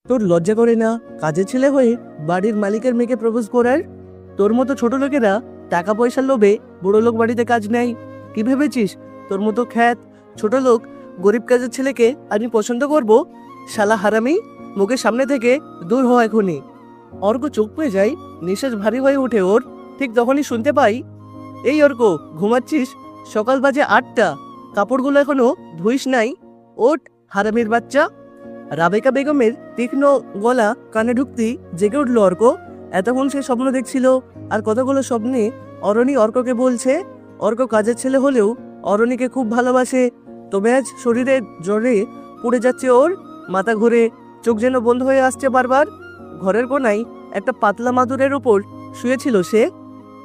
তোর লজ্জা করে না কাজের ছেলে হয়ে বাড়ির মালিকের মেয়েকে প্রপোজ করার? তোর মতো ছোট লোকেরা টাকা পয়সার লোভে বড় লোক বাড়িতে কাজ নেয়। কি ভেবেছিস তোর মতো খ্যাত ছোট লোক গরিব কাজের ছেলেকে আমি পছন্দ করব? শালা হারামি, মুখের সামনে থেকে দূর হওয়া এখনই। অর্ক চোখ পেয়ে যায়, নিঃশ্বাস ভারী হয়ে ওঠে ওর। ঠিক তখনই শুনতে পাই, এই অর্ক, ঘুমাচ্ছিস? সকাল বাজে 8টা, কাপড়গুলো এখনো ধুইস নাই? ওঠ হারামির বাচ্চা। রাবেকা বেগমের তীক্ষ্ণ গলা কানে ঢুকতেই জেগে উঠল অর্ক। এতক্ষণ সে স্বপ্ন দেখছিল, আর কতগুলো স্বপ্নে অরণি অর্ককে বলছে অর্ক কাজের ছেলে হলেও অরণিকে খুব ভালোবাসে। তবে আজ শরীরের জ্বরে পুড়ে যাচ্ছে ওর, মাথা ঘুরে, চোখ যেন বন্ধ হয়ে আসছে বারবার। ঘরের কোনায় একটা পাতলা মাদুরের উপর শুয়েছিল সে।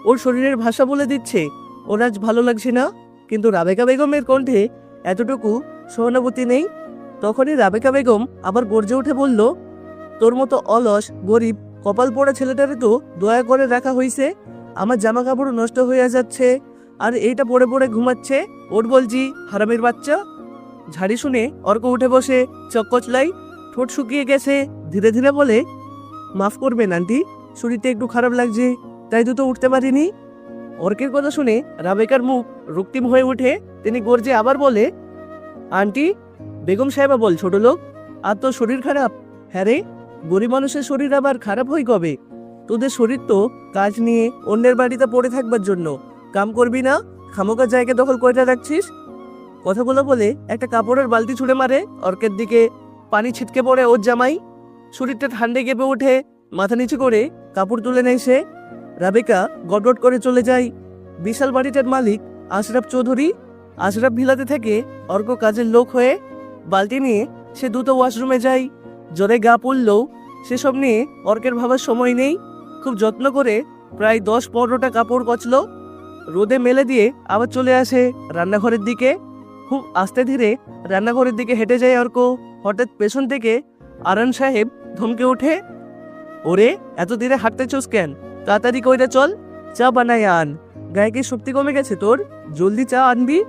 ওর শরীরের ভাষা বলে দিচ্ছে ওর আজ ভালো লাগছে না, কিন্তু রাবেকা বেগমের কণ্ঠে এতটুকু সহানুভূতি নেই। তখনই রাবেকা বেগম আবার গর্জে উঠে বলল, তোর মতো অলস গরিব কপাল পোড়া ছেলেটারে তো দয়া করে রাখা হইছে। আমার জামা কাপড় নষ্ট হয়ে যাচ্ছে, আর এইটা পরে পরে ঘুমাচ্ছে। ওর বলছি হারামির বাচ্চা। ঝাড়ি শুনে অর্ক উঠে বসে চক কচলাই, ঠোঁট শুকিয়ে গেছে। ধীরে ধীরে বলে, মাফ করবেন আন্টি, শরীরটা একটু খারাপ লাগছে, তাই তো উঠতে পারিনি। অর্কের কথা শুনে রাবেকার মুখ রক্তিম হয়ে ওঠে। তিনি গর্জে আবার বলে, আন্টি? বেগম সাহেবা বল ছোট লোক, আর তোর শরীর খারাপ? হ্যাঁ রে, গরিব মানুষের শরীর আবার খারাপ হয় কবে? তোদের শরীর তো কাজ নিয়ে অন্যের বাড়িতে পড়ে থাকবার জন্য, কাম করবি না, খামোকা জায়গা দখল করে রাখছিস। কথাগুলো বলে একটা কাপড়ের বালতি ছুঁড়ে মারে অর্কের দিকে। পানি ছিটকে পড়ে ওর জামাই। শরীরটা ঠান্ডে কেঁপে ওঠে, মাথা নিচু করে কাপড় তুলে নেয় সে। রাবেকা গটগট করে চলে যায়। বিশাল বাড়িটার মালিক আশরাফ চৌধুরী। আশরাফ ভিলাতে থেকে অর্ক কাজের লোক হয়ে বালতি নিয়ে সে দ্রুত ওয়াশরুমে যায়। জ্বরে গা পড়লেও সেসব নিয়ে অর্কের ভাবার সময় নেই। খুব যত্ন করে প্রায় 10-15টা কাপড় কচল, রোদে মেলে দিয়ে আবার চলে আসে রান্নাঘরের দিকে। খুব আস্তে ধীরে রান্নাঘরের দিকে হেঁটে যায় অর্ক। হঠাৎ পেছন থেকে আরান সাহেব ধমকে ওঠে, ওরে এত ধীরে হাঁটতেছোস কেন? তাড়াতাড়ি কইরা চল, চা বানাই আন। গায়ে কি শক্তি কমে গেছে তোর? জলদি চা আনবি।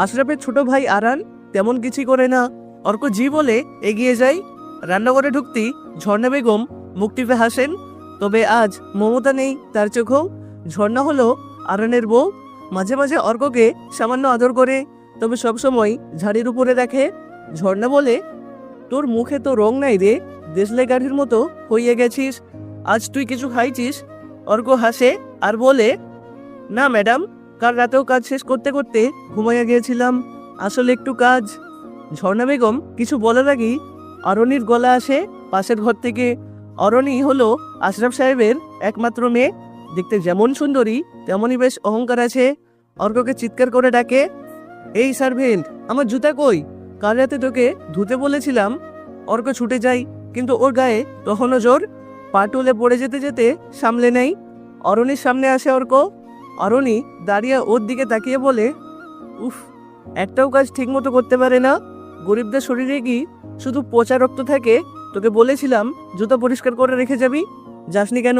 আশরাফের ছোট ভাই আরান তেমন কিছু করে না। অর্ক জি বলে এগিয়ে যায়। রান্নাঘরে ঢুকতেই ঝর্ণা বেগম মুখ টিপে হাসেন। তবে আজ মমতা নেই তার চোখেও। ঝর্ণা হলো আরানের বউ। মাঝে মাঝে অর্ককে সামান্য আদর করে, তবে সবসময় ঝাড়ির উপরে রাখে। ঝর্ণা বলে, তোর মুখে তো রং নাই রে, দেশলাই গাড়ির মতো হইয়ে গেছিস। আজ তুই কিছু খাইছিস? অর্ক হাসে আর বলে, না ম্যাডাম, কাল রাতেও কাজ শেষ করতে করতে ঘুমাইয়া গিয়েছিলাম, আসলে একটু কাজ। ঝর্ণা বেগম কিছু বলার আগেই অরণির গলা আসে পাশের ঘর থেকে। অরণি হলো আশরাফ সাহেবের একমাত্র মেয়ে। দেখতে যেমন সুন্দরী তেমনই বেশ অহংকার আছে। অর্ককে চিৎকার করে ডাকে, এই সার্ভেন্ট, আমার জুতা কই? কাল রাতে তোকে ধুতে বলেছিলাম। অর্ক ছুটে যায়, কিন্তু ওর গায়ে তখনও জোর। পা টুলে পড়ে যেতে যেতে সামলে নেই। অরণির সামনে আসে অর্ক। অরণি দাঁড়িয়ে ওর দিকে তাকিয়ে বলে, উফ, একটাও কাজ ঠিক মতো করতে পারে না। গরিবদের শরীরে কি শুধু পচা রক্ত থাকে? তোকে বলেছিলাম জুতা পরিষ্কার করে রেখে যাবি, যাসনি কেন?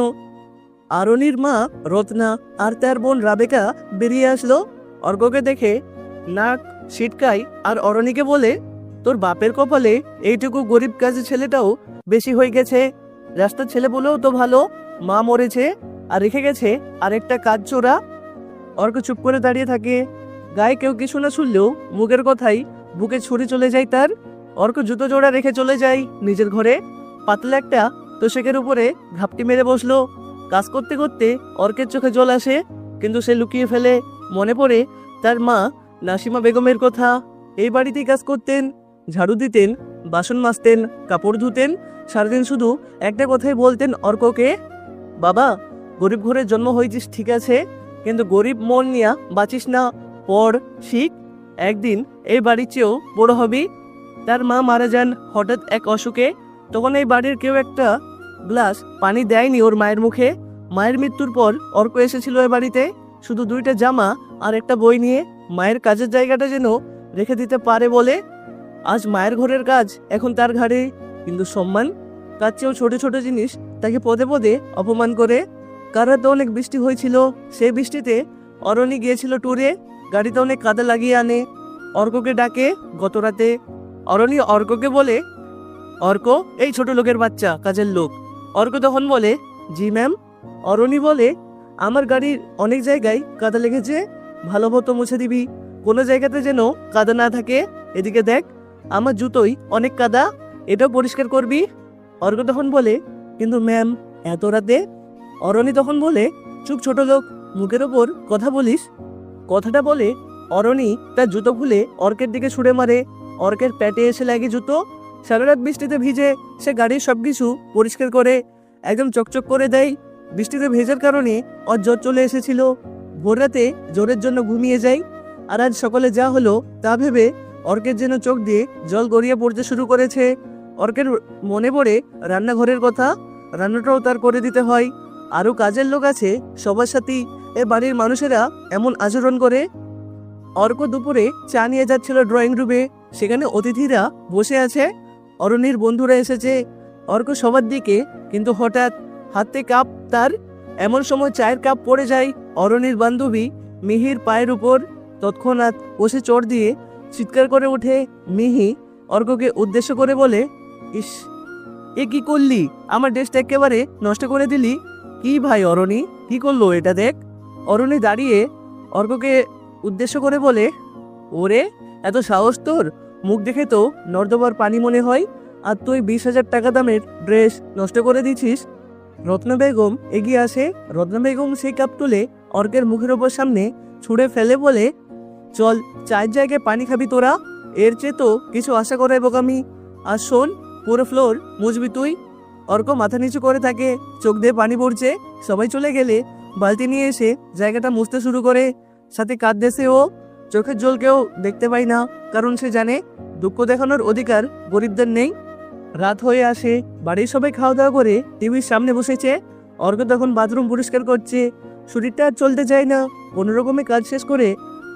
আরণির মা রত্না আর তার বোন রাবেকা বেরিয়ে আসলো। অর্ককে দেখে নাক ছিটকায় আর অরণিকে বলে, তোর বাপের কপালে এইটুকু গরিব কাজের ছেলেটাও বেশি হয়ে গেছে। রাস্তার ছেলে বলেও তো ভালো, মা মরেছে আর রেখে গেছে আরেকটা কাজ চোরা। অর্ক চুপ করে দাঁড়িয়ে থাকে। গায়ে কেউ কিছু না শুনলেও মুখের কথাই বুকে ছুরি চলে যায় তার। অর্ক জুতো জোড়া রেখে চলে যায় নিজের ঘরে। পাতলা একটা তোষকের উপরে ঘাপটি মেরে বসলো। কাজ করতে করতে অর্কের চোখে জল আসে, কিন্তু সে লুকিয়ে ফেলে। মনে পড়ে তার মা নাসিমা বেগমের কথা। এই বাড়িতেই কাজ করতেন, ঝাড়ু দিতেন, বাসন মাজতেন, কাপড় ধুতেন। সারাদিন শুধু একটা কথাই বলতেন অর্ককে, বাবা, গরিব ঘরে জন্ম হয়েছিস ঠিক আছে, কিন্তু গরিব মন নিয়া বাঁচিস না। পড়, শিখ, একদিন এই বাড়ির চেয়েও বড় হবি। তার মা মারা যান হঠাৎ এক অসুখে। তখন এই বাড়ির কেউ একটা গ্লাস পানি দেয়নি ওর মায়ের মুখে। মায়ের মৃত্যুর পর অর্ক এসেছিল এ বাড়িতে শুধু 2টা জামা আর একটা বই নিয়ে, মায়ের কাজের জায়গাটা যেন রেখে দিতে পারে বলে। আজ মায়ের ঘরের কাজ এখন তার ঘাড়ে, কিন্তু সম্মান, তার চেয়েও ছোট ছোট জিনিস তাকে পদে পদে অপমান করে। কাল রাতে অনেক বৃষ্টি হয়েছিল, সেই বৃষ্টিতে অরণি গিয়েছিল ট্যুরে। গাড়িতে অনেক কাদা লাগিয়ে আনে। অর্ককে ডাকে গত রাতে। অরণি অর্ককে বলে, অর্ক এই ছোট লোকের বাচ্চা, কাজের লোক। অর্ক তখন বলে, জি ম্যাম। অরণি বলে, আমার গাড়ির অনেক জায়গায় কাদা লেগেছে, ভালো মতো মুছে দিবি, কোনো জায়গাতে যেন কাদা না থাকে। এদিকে দেখ, আমার জুতোই অনেক কাদা, এটাও পরিষ্কার করবি। অর্ক তখন বলে, কিন্তু ম্যাম এত রাতে। অরণি তখন বলে, চুপ ছোট লোক, মুখের ওপর কথা বলিস। কথাটা বলে অরণি তার জুতো খুলে অর্কের দিকে ছুঁড়ে মারে। অর্কের প্যাটে এসে লাগে জুতো। সারা রাত বৃষ্টিতে ভিজে সে গাড়ির সবকিছু পরিষ্কার করে একদম চকচক করে দেয়। বৃষ্টিতে ভেজার কারণে ওর জ্বর চলে এসেছিল। ভোর রাতে জ্বরের জন্য ঘুমিয়ে যায়। আর আজ সকালে যা হলো তা ভেবে অর্কের যেন চোখ দিয়ে জল গড়িয়ে পড়তে শুরু করেছে। অর্কের মনে পড়ে রান্নাঘরের কথা, রান্নাটাও তার করে দিতে হয়। আরও কাজের লোক আছে, সবার সাথেই এ বাড়ির মানুষেরা এমন আচরণ করে। অর্ক দুপুরে চা নিয়ে যাচ্ছিল ড্রয়িং রুমে, সেখানে অতিথিরা বসে আছে, অরণির বন্ধুরা এসেছে। অর্ক সবার দিকে, কিন্তু হঠাৎ হাতে কাপ তার। এমন সময় চায়ের কাপ পড়ে যায় অরণির বান্ধবী মিহির পায়ের উপর। তৎক্ষণাৎ কষে চড় দিয়ে চিৎকার করে ওঠে মিহি। অর্ককে উদ্দেশ্য করে বলে, ইস, এ কি করলি, আমার ড্রেসটা একেবারে নষ্ট করে দিলি। কি ভাই অরণি, কি করলো এটা দেখ। অরণি দাঁড়িয়ে অর্ককে উদ্দেশ্য করে বলে, ওরে এত সাহস তোর, মুখ দেখে তো নর্দমার পানি মনে হয়, আর তুই 20,000 টাকা দামের ড্রেস নষ্ট করে দিছিস। রত্না বেগম এগিয়ে আসে। রত্না বেগম সেই কাপ তুলে অর্কের মুখের ওপর সামনে ছুঁড়ে ফেলে বলে, চল, চায়ের জায়গায় পানি খাবি তোরা, এর চেয়ে তো কিছু আশা করাই বোকামি। আর শোন, পুরো ফ্লোর মুছবি তুই। অর্ক মাথা নিচু করে থাকে, চোখ দিয়ে পানি পড়ছে। সবাই চলে গেলে বালতি নিয়ে এসে জায়গাটা মুছতে শুরু করে। সাথে কাঁদতেছে ও। চোখের জল কেউ দেখতে পায় না, কারণ সে জানে দুঃখ দেখানোর অধিকার গরিবদের নেই। রাত হয়ে আসে, বাড়ির সবাই খাওয়া দাওয়া করে টিভির সামনে বসেছে। অর্ক তখন বাথরুম পরিষ্কার করছে। শরীরটা আর চলতে চায় না। কোনো রকমে কাজ শেষ করে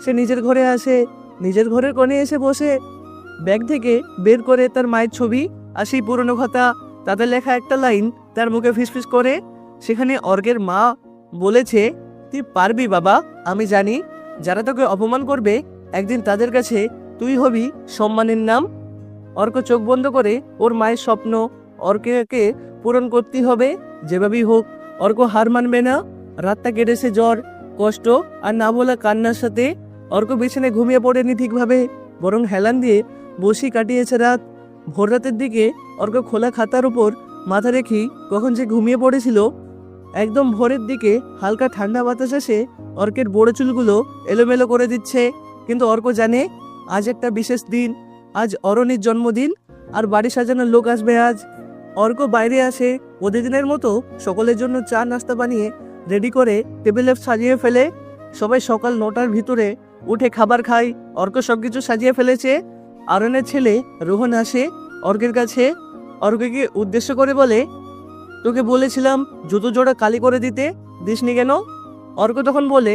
সে নিজের ঘরে আসে। নিজের ঘরের কোণে এসে বসে ব্যাগ থেকে বের করে তার মায়ের ছবি আর সেই পুরনো খাতা, তাতে লেখা একটা লাইন তার মুখে ফিসফিস করে। সেখানে অর্কের মা বলেছে, তুই পারবি বাবা, আমি জানি যারা তোকে অপমান করবে একদিন তাদের কাছে তুই হবি সম্মানের নাম। অর্ক চোখ বন্ধ করে ওর মায়ের স্বপ্ন অর্ককে পূরণ করতে হবে যেভাবেই হোক। অর্ক হার মানবে না। রাতটা কেটেছে জ্বর, কষ্ট আর না বলা কান্নার সাথে। অর্ক বিছানায় ঘুমিয়ে পড়েনি ঠিকভাবে, বরং হেলান দিয়ে বসি কাটিয়েছে রাত। ভোর রাতের দিকে অর্ক খোলা খাতার উপর মাথা রেখেই কখন যে ঘুমিয়ে পড়েছিল। একদম ভোরের দিকে হালকা ঠান্ডা বাতাস এসে অর্কের বড় চুলগুলো এলোমেলো করে দিচ্ছে। কিন্তু অর্ক জানে আজ একটা বিশেষ দিন, আজ অরণির জন্মদিন, আর বাড়ি সাজানোর লোক আসবে আজ। অর্ক বাইরে আসে, প্রতিদিনের মতো সকলের জন্য চা নাস্তা বানিয়ে রেডি করে টেবিলে সাজিয়ে ফেলে। সবাই সকাল 9টার ভিতরে উঠে খাবার খায়। অর্ক সবকিছু সাজিয়ে ফেলেছে। আরনের ছেলে রোহন আসে অর্কের কাছে। অর্ককে উদ্দেশ্য করে বলে, তোকে বলেছিলাম জুতো জোড়া কালি করে দিতে, দিসনি কেন? অর্ক তখন বলে,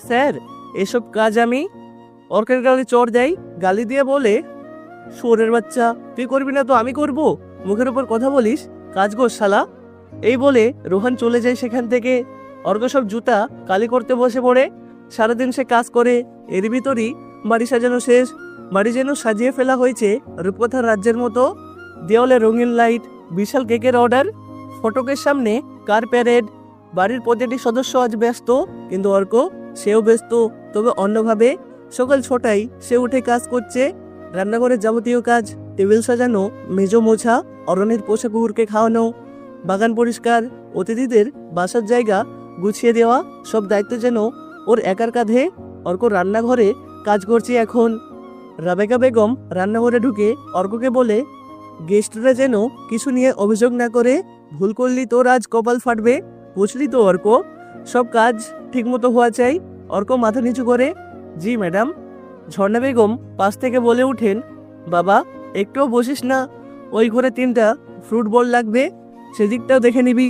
স্যার এসব কাজ আমি। অর্কের গালে চড় দেয়, গালি দিয়ে বলে, শুয়োরের বাচ্চা, তুই করবি না তো আমি করব? মুখের উপর কথা বলিস, কাজ কর শালা। এই বলে রোহান চলে যায় সেখান থেকে। অর্ক সব জুতা কালি করতে বসে পড়ে। সারাদিন সে কাজ করে, এর ভিতরই বাড়ি সাজানো শেষ। বাড়ি যেন সাজিয়ে ফেলা হয়েছে রূপকথার রাজ্যের মতো। দেওয়ালে রঙিন লাইট, বিশাল কেকের অর্ডার, ফটকের সামনে কার প্যারেড। বাড়ির প্রতিটি সদস্য আজ ব্যস্ত, কিন্তু অর্ক সেও ব্যস্ত, তবে অন্যভাবে। সকাল 6টায় সে উঠে কাজ করছে। রান্নাঘরের যাবতীয় কাজ, টেবিল সাজানো, মেজো মোছা, অরণের পোষা কুকুরকে খাওয়ানো, বাগান পরিষ্কার, অতিথিদের বাসার জায়গা গুছিয়ে দেওয়া, সব দায়িত্ব যেন ওর একার কাঁধে। অর্ক রান্নাঘরে কাজ করছে এখন। রাবেকা বেগম রান্নাঘরে ঢুকে অর্ককে বলে, গেস্টরা যেন কিছু নিয়ে অভিযোগ না করে, ভুল করলি তোর আজ কপাল ফাটবে, বুঝলি তো অর্ক? সব কাজ ঠিকমতো হওয়া চাই। অর্ক মাথা নিচু করে, জি ম্যাডাম। ঝর্ণা বেগম পাশ থেকে বলে উঠেন, বাবা একটুও বসিস না, ওই ঘরে 3টা ফ্রুট বল লাগবে, সেদিকটাও দেখে নিবি।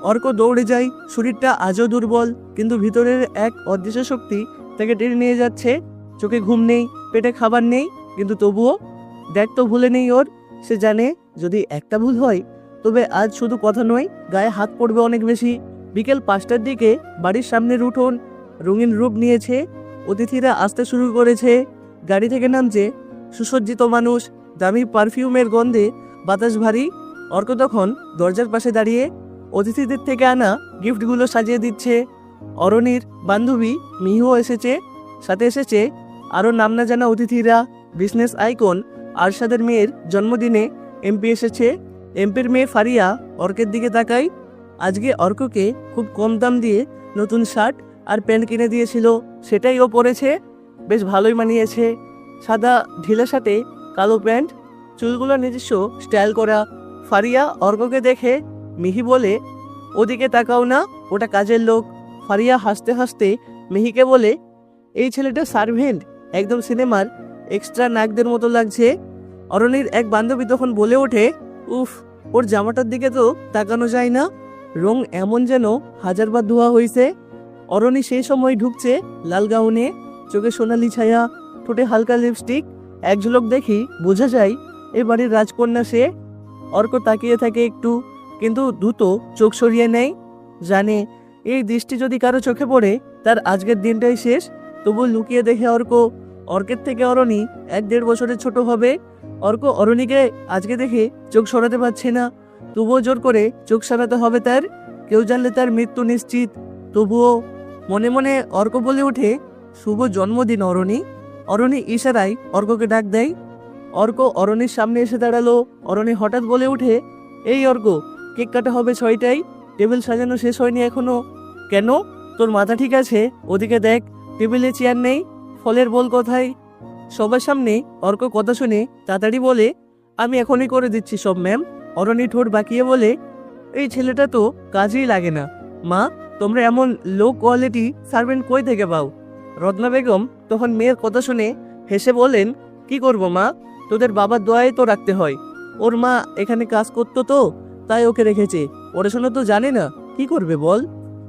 অর্ক দৌড়ে যায়। শরীরটা আজও দুর্বল, কিন্তু ভিতরের এক অদৃশ্য শক্তি তাকে টেনে নিয়ে যাচ্ছে। চোখে ঘুম নেই, পেটে খাবার নেই, কিন্তু তবুও দেখ তো ভুলে নেই ওর। সে জানে যদি একটা ভুল হয় তবে আজ শুধু কথা নয়, গায়ে হাত পড়বে অনেক বেশি। বিকেল 5টার দিকে বাড়ির সামনের উঠোন রঙিন রূপ নিয়েছে। অতিথিরা আসতে শুরু করেছে। গাড়ি থেকে নামছে সুসজ্জিত মানুষ। দামি পারফিউমের গন্ধে বাতাস ভারী। অর্ক তখন দরজার পাশে দাঁড়িয়ে অতিথিদের থেকে আনা গিফটগুলো সাজিয়ে দিচ্ছে। অরণির বান্ধবী মিহুও এসেছে, সাথে এসেছে আরও নাম না জানা অতিথিরা। বিজনেস আইকন আরশাদের মেয়ের জন্মদিনে এমপি এসেছে। এমপির মেয়ে ফারিয়া অর্কের দিকে তাকাই। আজকে অর্ককে খুব কম দাম দিয়ে নতুন শার্ট আর প্যান্ট কিনে দিয়েছিল, সেটাই ও পরেছে। বেশ ভালোই মানিয়েছে। সাদা ঢিলা সাথে কালো প্যান্ট, চুলগুলো নিজস্ব স্টাইল করা। ফারিয়া অর্ককে দেখে মিহি বলে, ওদিকে তাকাও না, ওটা কাজের লোক। ফারিয়া হাসতে হাসতে মিহিকে বলে, এই ছেলেটা সার্ভেন্ট, একদম সিনেমার এক্সট্রা নায়কদের মতো লাগছে। অরণির এক বান্ধবী তখন বলে ওঠে, উফ, ওর জামাটার দিকে তো তাকানো যায় না, রং এমন যেন হাজারবার ধোয়া হয়েছে। অরণি সেই সময় ঢুকছে লাল গাউনে, চোখে সোনালি ছায়া, ঠোঁটে হালকা লিপস্টিক। এক ঝলক দেখি বোঝা যায় এ বাড়ির রাজকন্যা সে। অর্ক তাকিয়ে থাকে একটু, কিন্তু দ্রুত চোখ সরিয়ে নেয়। জানে এই দৃষ্টি যদি কারো চোখে পড়ে তার আজকের দিনটাই শেষ। তবু লুকিয়ে দেখে অর্কের থেকে অরণি 1-1.5 বছরের ছোট হবে। অর্ক অরণিকে আজকে দেখে চোখ সরাতে পারছে না, তবুও জোর করে চোখ সরাতে হবে তার। কেউ জানলে তার মৃত্যু নিশ্চিত। তবুও মনে মনে অর্ক বলে ওঠে, শুভ জন্মদিন অরণি। অরণি ইশারায় অর্ককে ডাক দেয়। অর্ক অরণির সামনে এসে দাঁড়ালো। অরণি হঠাৎ বলে ওঠে, এই অর্ক, কেক কাটা হবে 6টায়, টেবিল সাজানো শেষ হয়নি এখনো। কেন, তোর মাথা ঠিক আছে? ওদিকে দেখ, টেবিলে চেয়ার নেই, ফলের বোল কোথায়? সবার সামনে অর্ক কথা শুনে তাড়াতাড়ি বলে, আমি এখনই করে দিচ্ছি সব ম্যাম। অরণি ঠোঁট বাঁকিয়ে বলে, এই ছেলেটা তো কাজেই লাগে না। মা, তোমরা এমন লো কোয়ালিটি সার্ভেন্ট কই থেকে পাও? রত্না বেগম তখন মেয়ের কথা শুনে হেসে বলেন, কি করব মা, তোদের বাবার দোয়ায় তো রাখতে হয়। ওর মা এখানে কাজ করতো তো, তাই ওকে রেখেছে। পড়াশোনা তো জানে না, কি করবে বল?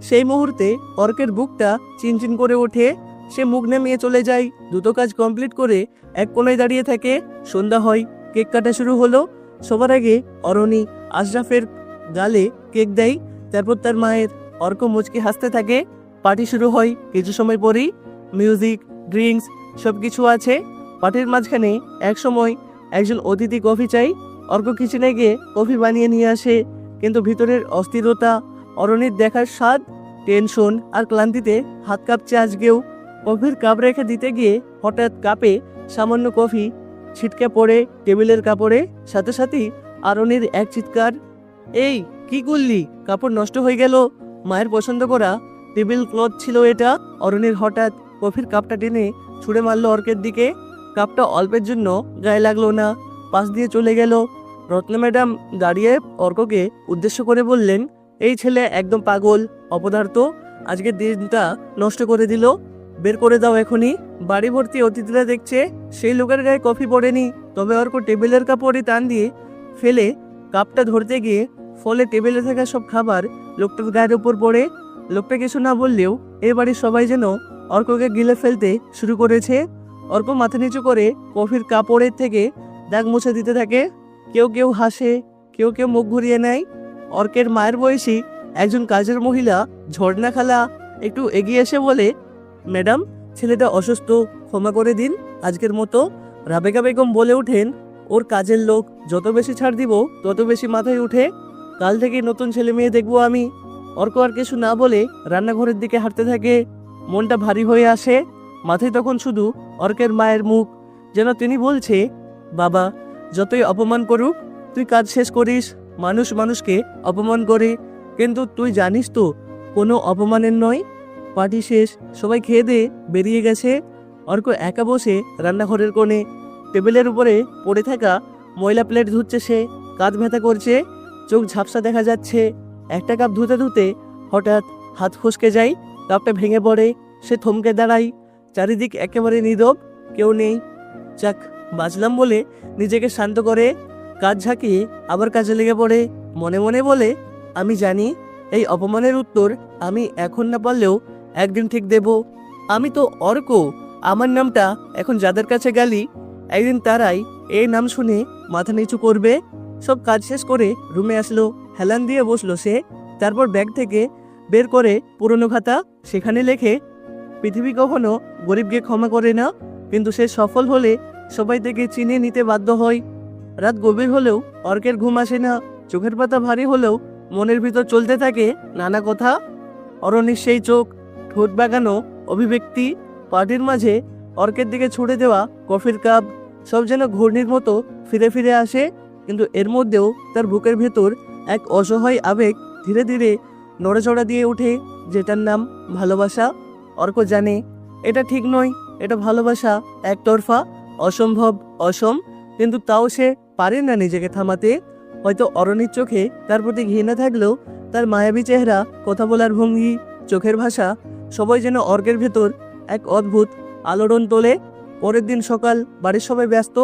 সেই মুহূর্তে অর্কের বুকটা চিনচিন করে ওঠে। সে মুখ নামিয়ে চলে যায়। দ্রুত কাজ কমপ্লিট করে এক কোণায় দাঁড়িয়ে থাকে। সন্ধ্যা হয়, কেক কাটা শুরু হলো। সবার আগে অরণি আশরাফের গালে কেক দেয়, তারপর তার মায়ের। অর্ক মুচকি হাসতে থাকে। পার্টি শুরু হয় কিছু সময় পরেই। মিউজিক, ড্রিঙ্কস সব কিছু আছে। পার্টির মাঝখানে এক সময় একজন অতিথি কফি চাই। অর্ক কিচেনে গিয়ে কফি বানিয়ে নিয়ে আসে, কিন্তু ভিতরের অস্থিরতা, অরণির দেখার স্বাদ, টেনশন আর ক্লান্তিতে হাত কাঁপছে আজকেও। কফির কাপ রেখে দিতে গিয়ে হঠাৎ কাপে সামান্য কফি ছিটকে পড়ে টেবিলের কাপড়ে। সাথে সাথেই অরণির এক চিৎকার, এই কি করলি? কাপড় নষ্ট হয়ে গেল। মায়ের পছন্দ করা টেবিল ক্লথ ছিল এটা। অরণির হঠাৎ কফির কাপটা টেনে ছুঁড়ে মারলো অর্কের দিকে। কাপটা অল্পের জন্য গায়ে লাগলো না, পাশ দিয়ে চলে গেল। রত্না ম্যাডাম দাঁড়িয়ে অর্ককে উদ্দেশ্য করে বললেন, এই ছেলে একদম পাগল, অপদার্থ, আজকের দিনটা নষ্ট করে দিল। বের করে দাও এখনই। বাড়ি ভর্তি অতিথিরা দেখছে সেই লোকের গায়ে কফি পড়েনি, তবে অর্ক টেবিলের কাপড়ে টান দিয়ে ফেলে কাপটা ধরতে গিয়ে ফলে টেবিলে থাকা সব খাবার লোকটার গায়ের উপর পড়ে। লোকটা কিছু না বললেও এ বাড়ির সবাই যেন অর্ককে গিলে ফেলতে শুরু করেছে। অর্ক মাথা নিচু করে কফির কাপড়ের থেকে দাগ মুছে দিতে থাকে। কেউ কেউ হাসে, কেউ কেউ মুখ ঘুরিয়ে নেয়। অর্কের মায়ের বয়সী একজন কাজের মহিলা ঝর্ণা খালা একটু এগিয়ে এসে বলে, ম্যাডাম, ছেলেটা অসুস্থ, ক্ষমা করে দিন আজকের মতো। রাবেকা বেগম বলে ওঠেন, ওর কাজের লোক, যত বেশি ছাড় দিব তত বেশি মাথায় উঠে। কাল থেকে নতুন ছেলে মেয়ে দেখবো আমি। অর্ক আর কিছু না বলে রান্নাঘরের দিকে হাঁটতে থাকে। মনটা ভারী হয়ে আসে। মাথায় তখন শুধু অর্কের মায়ের মুখ, যেন তিনি বলছে, বাবা, যতই অপমান করুক তুই কাজ শেষ করিস। মানুষ মানুষকে অপমান করে, কিন্তু তুই জানিস তো কোনো অপমানের নয়। পার্টি শেষ, সবাই খেয়ে দিয়ে বেরিয়ে গেছে। অর্ক একা বসে রান্নাঘরের কোণে টেবিলের উপরে পড়ে থাকা ময়লা প্লেট ধুচ্ছে সে। কাঁধ ব্যথা করছে, চোখ ঝাপসা দেখা যাচ্ছে। একটা কাপ ধুতে ধুতে হঠাৎ হাত ফসকে যায়, কাপটা ভেঙে পড়ে। সে থমকে দাঁড়ায়। চারিদিক একেবারে নীরব, কেউ নেই। যাক, বাঁচলাম বলে নিজেকে শান্ত করে কাজ ঝাঁকিয়ে আবার কাজে লেগে পড়ে। মনে মনে বলে, আমি জানি এই অপমানের উত্তর আমি এখন না পারলেও একদিন ঠিক দেব। আমি তো অর্ক, আমার নামটা এখন যাদের কাছে গালি, একদিন তারাই এই নাম শুনে মাথা নিচু করবে। সব কাজ শেষ করে রুমে আসলো। হেলান দিয়ে বসলো সে। তারপর ব্যাগ থেকে বের করে পুরনো খাতা, সেখানে লেখে, পৃথিবী কখনো গরিবকে ক্ষমা করে না, কিন্তু সে সফল হলে সবাই থেকে চিনে নিতে বাধ্য হয়। রাত গভীর হলেও অর্কের ঘুম আসে না। চোখের পাতা ভারী হলেও মনের ভিতর চলতে থাকে নানা কথা। অরণির সেই চোখ, ঠোঁট বাগানো অভিব্যক্তি, পার্টির মাঝে অর্কের দিকে ছুড়ে দেওয়া কফির কাপ, সব যেন ঘূর্ণির মতো ফিরে ফিরে আসে। কিন্তু এর মধ্যেও তার বুকের ভেতর এক অসহায় আবেগ ধীরে ধীরে নড়াচড়া দিয়ে ওঠে, যেটার নাম ভালোবাসা। অর্ক জানে এটা ঠিক নয়, এটা ভালোবাসা একতরফা, অসম্ভব, অসম। কিন্তু তাও সে পারে না নিজেকে থামাতে। হয়তো অরণির চোখে তার প্রতি ঘৃণা থাকলেও তার মায়াবী চেহারা, কথা বলার ভঙ্গি, চোখের ভাষা, সবাই যেন অর্কের ভেতর এক অদ্ভুত আলোড়ন তোলে। পরের দিন সকাল, বাড়ির সবাই ব্যস্ত।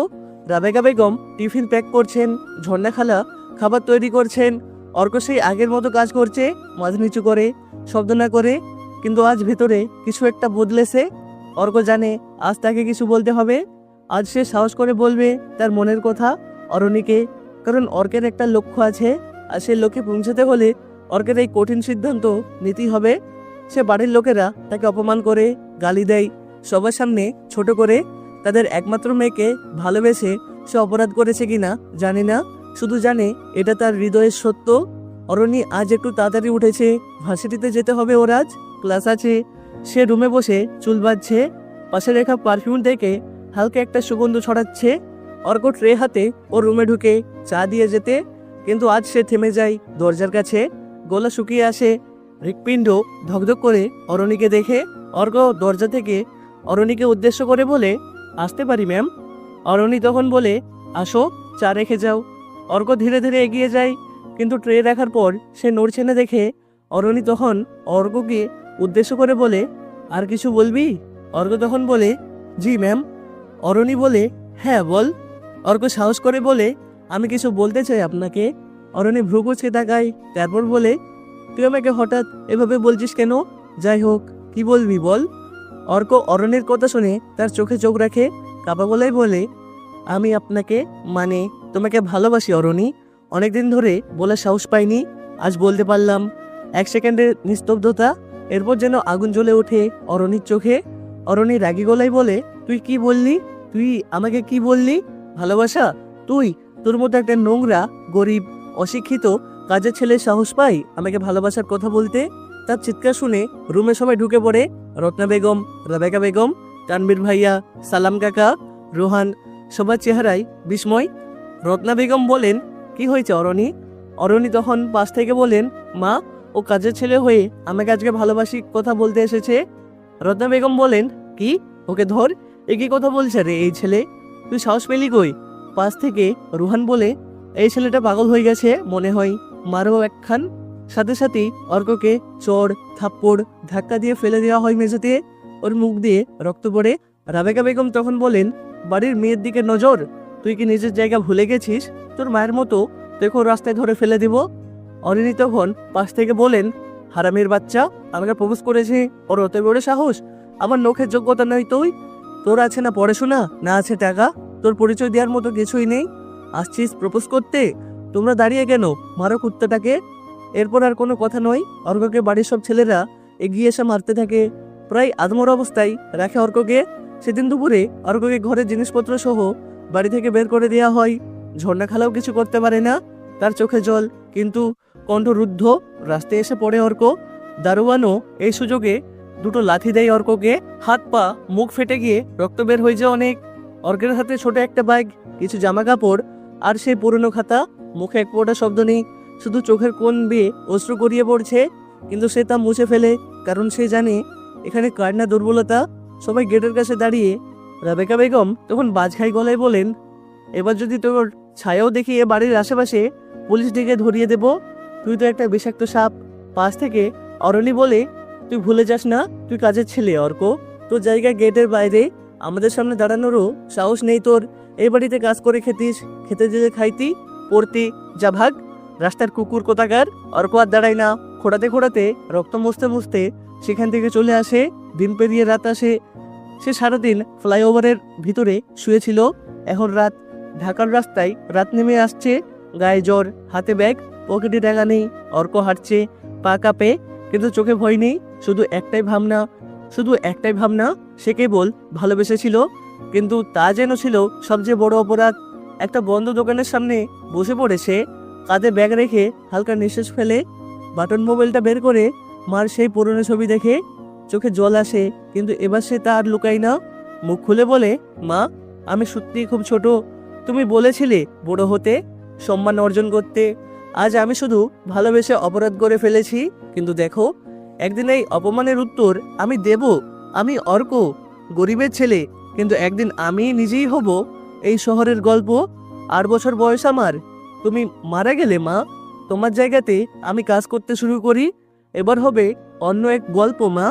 রাবেকা বেগম টিফিন প্যাক করছেন, ঝর্ণা খালা খাবার তৈরি করছেন। অর্ক সেই আগের মতো কাজ করছে, মাথা নিচু করে, শব্দ না করে। কিন্তু আজ ভেতরে কিছু একটা বদলেছে। অর্ক জানে আজ তাকে কিছু বলতে হবে। আজ সে সাহস করে বলবে তার মনের কথা অরণিকে। কারণ অর্কের একটা লক্ষ্য আছে, আর সেই লক্ষ্যে পৌঁছাতে হলে অর্কের এই কঠিন সিদ্ধান্ত নিতেই হবে। সে বাড়ির লোকেরা তাকে অপমান করে, গালি দেয়, সবার সামনে ছোট করে। তাদের একমাত্র মেয়েকে ভালোবেসে সে অপরাধ করেছে কিনা জানি না, শুধু জানে এটা তার হৃদয়ের সত্য। অরণি আজ একটু তাড়াতাড়ি উঠেছে, ভার্সিটিতে যেতে হবে ওর আজ, ক্লাস আছে। সে রুমে বসে চুল বাঁধছে, পাশে রেখা পারফিউম থেকে হালকা একটা সুগন্ধ ছড়াচ্ছে। অর্ক ট্রে হাতে ওর রুমে ঢুকে চা দিয়ে যেতে, কিন্তু আজ সে থেমে যায় দরজার কাছে। গলা শুকিয়ে আসে, হৃৎপিণ্ড ধকধক করে অরণিকে দেখে। অর্ক দরজা থেকে অরণিকে উদ্দেশ্য করে বলে, আসতে পারি ম্যাম? অরণি তখন বলে, আসো, চা রেখে যাও। অর্ক ধীরে ধীরে এগিয়ে যায়, কিন্তু ট্রে রাখার পর সে নড়ছে না দেখে অরণি তখন অর্ককে উদ্দেশ্য করে বলে, আর কিছু বলবি? অর্ক তখন বলে, জি ম্যাম। অরণি বলে, হ্যাঁ বল। অর্ক সাহস করে বলে, আমি কিছু বলতে চাই আপনাকে। অরণি ভ্রু কুঁচকে তাকায়, তারপর বলে, তুই আমাকে হঠাৎ এভাবে বলছিস কেন? যাই হোক, কি বলবি বল। অর্ক অরণির কথা শুনে তার চোখে চোখ রাখে, কাপা গলায় বলে, আমি আপনাকে, মানে তোমাকে ভালোবাসি অরণি। অনেকদিন ধরে বলার সাহস পাইনি, আজ বলতে পারলাম। এক সেকেন্ডের নিস্তব্ধতা, এরপর যেন আগুন জ্বলে ওঠে অরণির চোখে। অরণি রাগী গলায় বলে, তুই কি বললি? তুই আমাকে কি বললি? ভালোবাসা? তুই, তোর মতো একটা নোংরা, গরিব, অশিক্ষিত কাজের ছেলে সাহস পাই আমাকে ভালোবাসার কথা বলতে? তার চিৎকার শুনে রুমে সবাই ঢুকে পড়ে। রত্না বেগম, রাবেকা বেগম, তানবীর ভাইয়া, সালাম কাকা, রোহান, সবার চেহারায় বিস্ময়। রত্না বেগম বলেন, কি হয়েছে অরণি? অরণি তখন পাশ থেকে বলেন, মা, ও কাজের ছেলে হয়ে আমাকে আজকে ভালোবাসি কথা বলতে এসেছে। রত্না বেগম বলেন, কি? ওকে ধর। এ কি কথা বলছে রে এই ছেলে? তুই সাহস পেলি কই? পাশ থেকে রুহান বলে, এই ছেলেটা পাগল হয়ে গেছে মনে হয়, মারো একখান। সাথে সাথেই অর্ককে চড়, থাপ্পড়, ধাক্কা দিয়ে ফেলে দেওয়া হয় মেঝেতে। ওর মুখ দিয়ে রক্ত পড়ে। রাবেকা বেগম তখন বলেন, বাড়ির মেয়ের দিকে নজর, তুই কি নিজের জায়গা ভুলে গেছিস? তোর মায়ের মতো দেখো রাস্তায় ধরে ফেলে দিব। অরিনী তখন পাশ থেকে বলেন, হারামির বাচ্চা, আমাকে প্রপোজ করেছে, ওর অত বড় সাহস? আমার নখের যোগ্যতা নয় তুই? তোর আছে না পড়াশোনা, না আছে টাকা, তোর পরিচয় দেওয়ার মতো কিছুই নেই, আসছিস প্রপোজ করতে? তোমরা দাঁড়িয়ে কেন, মারো কুত্তাটাকে। এরপর আর কোনো কথা নয়। অর্ককে বাড়ির সব ছেলেরা এগিয়ে এসে মারতে থাকে, প্রায় আদমর অবস্থায় রাখে অর্ককে। সেদিন দুপুরে অর্ককে ঘরের জিনিসপত্র সহ বাড়ি থেকে বের করে দেওয়া হয়। ঝর্ণা খালাও কিছু করতে পারে না, তার চোখে জল, কিন্তু কণ্ঠ রুদ্ধ। রাস্তায় এসে পড়ে অর্ক। দারোয়ানও এই সুযোগে দুটো লাথি দেয় অর্ককে। হাত পা মুখ ফেটে গিয়ে রক্ত বের হয়ে যায় অনেক। অর্কের হাতে ছোট একটা ব্যাগ, কিছু জামা কাপড়, আর সেই পুরনো খাতা। মুখে এক ফোঁটা শব্দ নেই, শুধু চোখের কোণ বেয়ে অশ্রু গড়িয়ে পড়ছে। কিন্তু সে তা মুছে ফেলে, কারণ সে জানে এখানে কার না দুর্বলতা। সবাই গেটের কাছে দাঁড়িয়ে। রাবেকা বেগম তখন বাজখাই গলায় বলেন, এবার যদি তোর ছায়াও দেখি এ বাড়ির আশেপাশে, পুলিশ ডেকে ধরিয়ে দেব। তুই তো একটা বিষাক্ত সাপ। পাশ থেকে অরণি বলে, তুই ভুলে যাস না তুই কাজের ছেলে অর্ক, তোর জায়গা গেটের বাইরে, আমাদের সামনে দাঁড়ানোরও সাহস নেই তোর। এই বাড়িতে কাজ করে খেতিস, খেতে যেতে খাইতি, পড়তি, যা ভাগ, রাস্তার কুকুর কোথাকার। অর্ক আর দাঁড়ায় না, খোঁড়াতে খোঁড়াতে রক্ত মুছতে মুছতে সেখান থেকে চলে আসে। দিন পেরিয়ে রাত আসে। সে সারাদিন ফ্লাইওভারের ভিতরে শুয়েছিল। এখন রাত, ঢাকার রাস্তায় রাত নেমে আসছে। গায়ে জ্বর, হাতে ব্যাগ, পকেটে টাকা নেই। অর্ক হাঁটছে, পা কাঁপে, কিন্তু চোখে ভয় নেই। শুধু একটাই ভাবনা, শুধু একটাই ভাবনা, সে কেবল ভালোবেসেছিল। কিন্তু তা যেন ছিল সবচেয়ে বড় অপরাধ। একটা বন্ধ দোকানের সামনে বসে পড়েছে, কাঁধে ব্যাগ রেখে হালকা নিঃশ্বাস ফেলে বাটন মোবাইলটা বের করে মার সেই পুরনো ছবি দেখে চোখে জল আসে, কিন্তু এবার সে তা আর লুকায় না। মুখ খুলে বলে, মা, আমি সত্যিই খুব ছোট। তুমি বলেছিলে বড় হতে, সম্মান অর্জন করতে। আজ আমি শুধু ভালোবেসে অপরাধ করে ফেলেছি, কিন্তু দেখো, একদিন এই অপমানের উত্তর আমি দেব। আমি অর্ক, গরিবের ছেলে, কিন্তু একদিন আমি নিজেই হব এই শহরের গল্প। 8 বছর বয়স আমার, তুমি মারা গেলে মা, তোমার জায়গাতে আমি কাজ করতে শুরু করি। এবার হবে অন্য এক গল্প মা।